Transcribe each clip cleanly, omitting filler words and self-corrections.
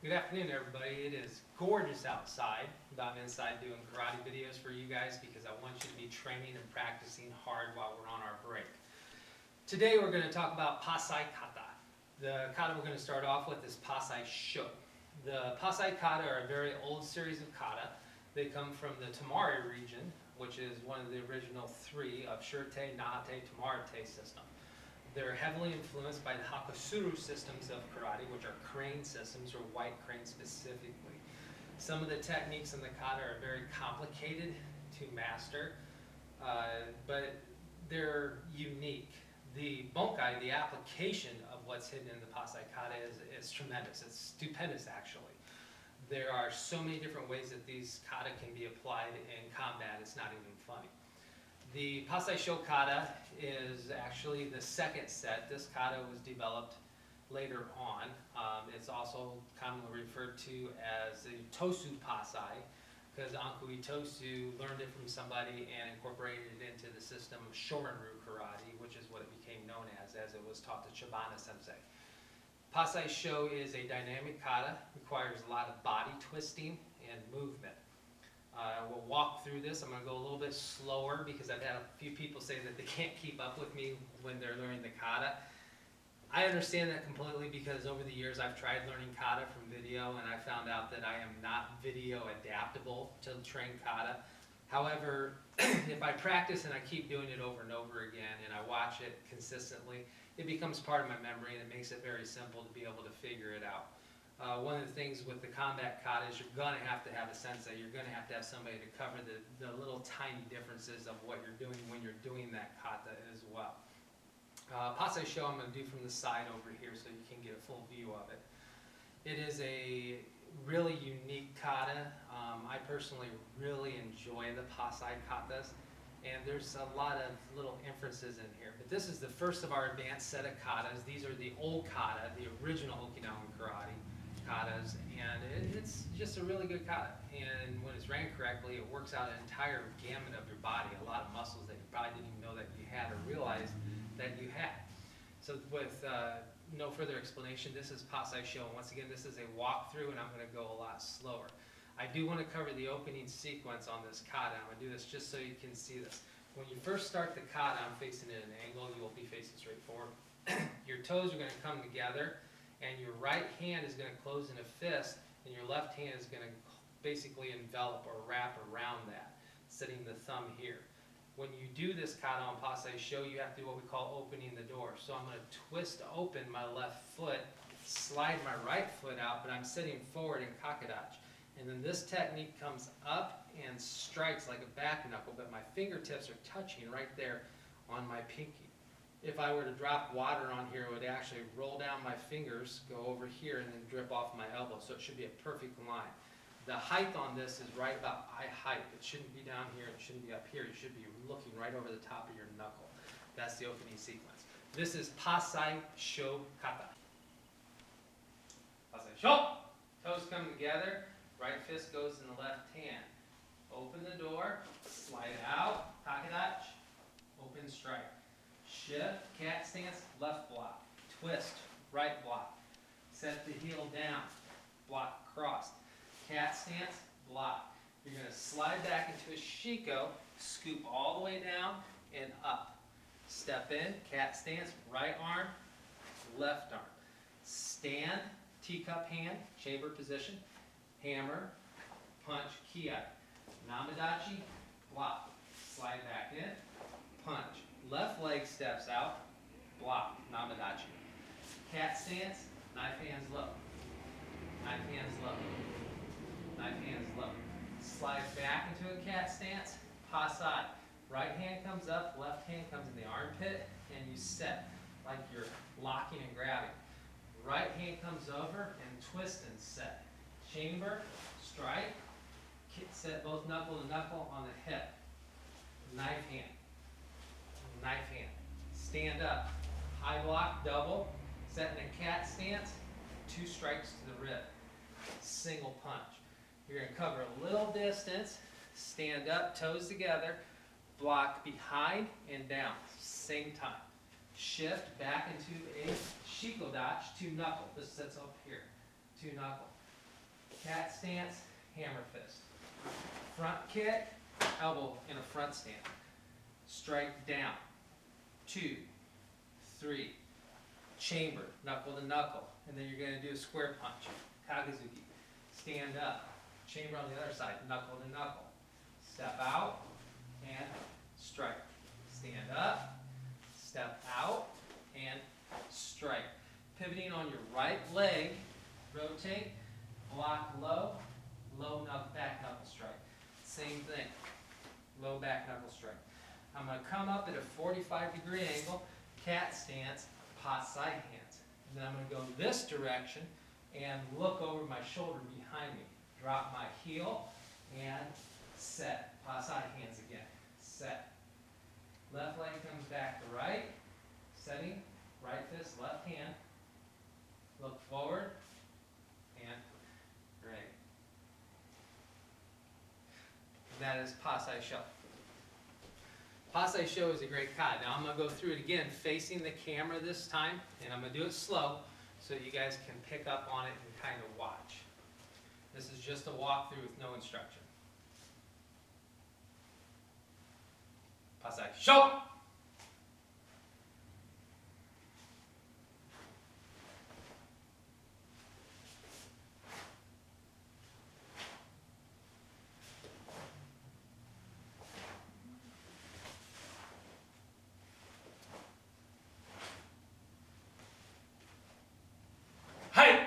Good afternoon, everybody. It is gorgeous outside, but I'm inside doing karate videos for you guys because I want you to be training and practicing hard while we're on our break. Today we're going to talk about Passai Kata. The kata we're going to start off with is Passai Sho. The Passai Kata are a very old series of kata. They come from the Tamari region, which is one of the original three of Shurte, Nahate, Tamarite system. They're heavily influenced by the Hakusuru systems of karate, which are crane systems, or white crane specifically. Some of the techniques in the kata are very complicated to master, but they're unique. The bunkai, the application of what's hidden in the Passai Kata is tremendous. It's stupendous, actually. There are so many different ways that these kata can be applied in combat, it's not even funny. The Passai Sho Kata is actually the second set. This kata was developed later on. It's also commonly referred to as the Tosu Passai because Anku Itosu learned it from somebody and incorporated it into the system of Shorin-ryu karate, which is what it became known as it was taught to Chibana sensei. Passai Sho is a dynamic kata, requires a lot of body twisting and movement. We'll walk through this. I'm going to go a little bit slower because I've had a few people say that they can't keep up with me when they're learning the kata. I understand that completely because over the years I've tried learning kata from video and I found out that I am not video adaptable to train kata. However, if I practice and I keep doing it over and over again and I watch it consistently, it becomes part of my memory and it makes it very simple to be able to figure it out. One of the things with the combat kata is you're going to have a sensei. You're going to have somebody to cover the little tiny differences of what you're doing when you're doing that kata as well. Passai Sho I'm going to do from the side over here so you can get a full view of it. It is a really unique kata. I personally really enjoy the Passai katas, and there's a lot of little inferences in here. But this is the first of our advanced set of katas. These are the old kata, the original Okinawan karate katas, and it's just a really good kata. And when it's ran correctly, it works out an entire gamut of your body, a lot of muscles that you probably didn't even know that you had or realized that you had. So with no further explanation, this is Passai Sho. And once again, this is a walkthrough, and I'm going to go a lot slower. I do want to cover the opening sequence on this kata. I'm going to do this just so you can see this. When you first start the kata, I'm facing it at an angle. You will be facing straight forward. Your toes are going to come together, and your right hand is going to close in a fist, and your left hand is going to basically envelop or wrap around that, setting the thumb here. When you do this kata on Passai Sho, you have to do what we call opening the door. So I'm going to twist open my left foot, slide my right foot out, but I'm sitting forward in kakadachi. And then this technique comes up and strikes like a back knuckle, but my fingertips are touching right there on my pinky. If I were to drop water on here, it would actually roll down my fingers, go over here, and then drip off my elbow. So it should be a perfect line. The height on this is right about eye height. It shouldn't be down here. It shouldn't be up here. You should be looking right over the top of your knuckle. That's the opening sequence. This is Passai Sho Kata. Passai Sho. Toes come together. Right fist goes in the left hand. Open the door. Slide out. Kakadachi. Open strike. Shift, cat stance, left block. Twist, right block. Set the heel down. Block crossed. Cat stance, block. You're going to slide back into a shiko, scoop all the way down and up. Step in, cat stance, right arm, left arm. Stand, teacup hand, chamber position. Hammer, punch, kiai. Namadachi, block. Slide back in, punch. Left leg steps out, block, namadachi. Cat stance, knife hands low. Knife hands low. Knife hands low. Slide back into a cat stance, passai. Right hand comes up, left hand comes in the armpit, and you set like you're locking and grabbing. Right hand comes over and twist and set. Chamber, strike, set both knuckle to knuckle on the hip. Knife hand. Knife hand. Stand up. High block, double. Set in a cat stance. 2 strikes to the rib. Single punch. You're going to cover a little distance. Stand up, toes together. Block behind and down. Same time. Shift back into a shikodachi, 2 knuckle. This sits up here. 2 knuckle. cat stance, hammer fist. Front kick, elbow in a front stand. Strike down. 2, 3. Chamber, knuckle to knuckle. And then you're going to do a square punch. Kagezuki. Stand up. Chamber on the other side, knuckle to knuckle. Step out and strike. Stand up, step out, and strike. Pivoting on your right leg, rotate, block low, back knuckle strike. Same thing, low back knuckle strike. I'm going to come up at a 45-degree angle, cat stance, Passai hands. And then I'm going to go this direction and look over my shoulder behind me. Drop my heel and set. Passai hands again. Set. Left leg comes back to right. Setting. Right fist, left hand. Look forward. And ready. That is Passai Sho. Passai Sho is a great kata. Now I'm going to go through it again facing the camera this time. And I'm going to do it slow so you guys can pick up on it and kind of watch. This is just a walkthrough with no instruction. Passai Sho! Hey!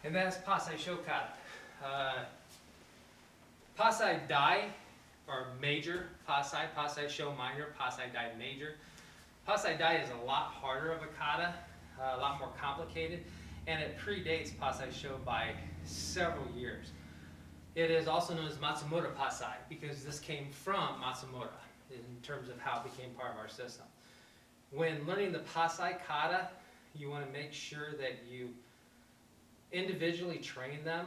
And that's Passai Sho Kata. Passai Dai, or major Passai, Passai Sho minor, Passai Dai major. Passai Dai is a lot harder of a kata, a lot more complicated, and it predates Passai Sho by several years. It is also known as Matsumoto Passai because this came from Matsumoto in terms of how it became part of our system. When learning the Passai kata, you want to make sure that you individually train them,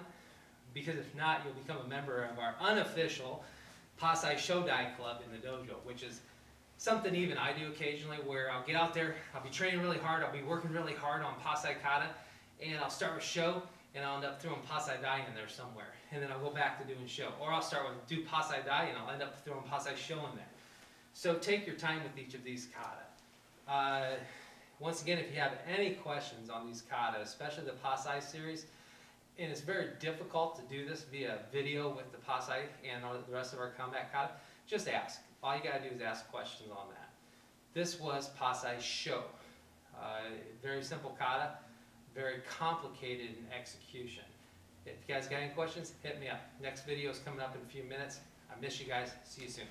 because if not, you'll become a member of our unofficial Passai Sho Dai Club in the dojo, which is something even I do occasionally, where I'll get out there, I'll be training really hard, I'll be working really hard on Passai Kata, and I'll start with Sho, and I'll end up throwing Passai Dai in there somewhere, and then I'll go back to doing Sho. Or I'll start with do Passai Dai, and I'll end up throwing Passai Sho in there. So take your time with each of these kata. Once again, if you have any questions on these kata, especially the Passai series, and it's very difficult to do this via video with the Passai and the rest of our combat kata, just ask. All you gotta do is ask questions on that. This was Passai Sho. Very simple kata, very complicated in execution. If you guys got any questions, hit me up. Next video is coming up in a few minutes. I miss you guys. See you soon.